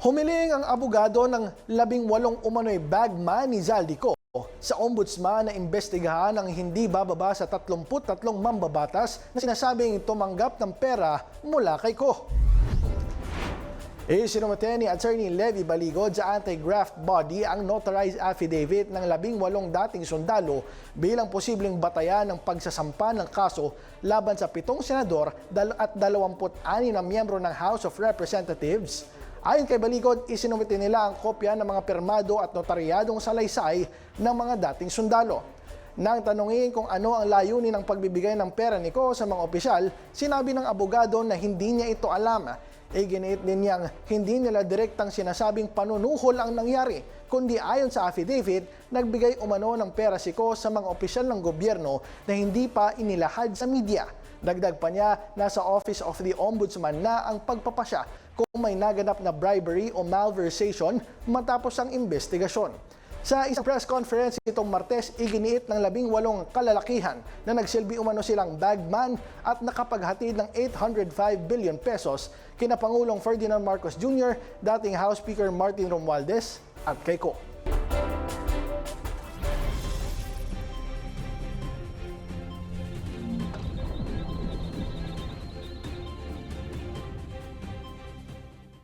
Humiling ang abogado ng 18 umano'y bagman ni Zaldico sa ombudsman na imbestigahan ang hindi bababa sa 33 mambabatas na sinasabing tumanggap ng pera mula kay Ko. Isinumite ni Attorney Levy Baligod sa anti-graft body ang notarized affidavit ng 18 dating sundalo bilang posibleng batayan ng pagsasampa ng kaso laban sa 7 senador at 26 na miyembro ng House of Representatives. Ayon kay Baligod, isinumite nila ang kopya ng mga pirmado at notaryadong salaysay ng mga dating sundalo. Nang tanungin kung ano ang layunin ng pagbibigay ng pera ni Ko sa mga opisyal, sinabi ng abogado na hindi niya ito alam. Iginiit din niyang hindi nila direktang sinasabing panunuhol ang nangyari, kundi ayon sa affidavit, nagbigay umano ng pera si Ko sa mga opisyal ng gobyerno na hindi pa inilahad sa media. Dagdag pa niya, nasa Office of the Ombudsman na ang pagpapasya kung may naganap na bribery o malversation matapos ang investigasyon. Sa isang press conference itong Martes, iginiit ng 18 kalalakihan na nagsilbi umano silang bagman at nakapaghatid ng 805 billion pesos kina Pangulong Ferdinand Marcos Jr., dating House Speaker Martin Romualdez at kay Ko.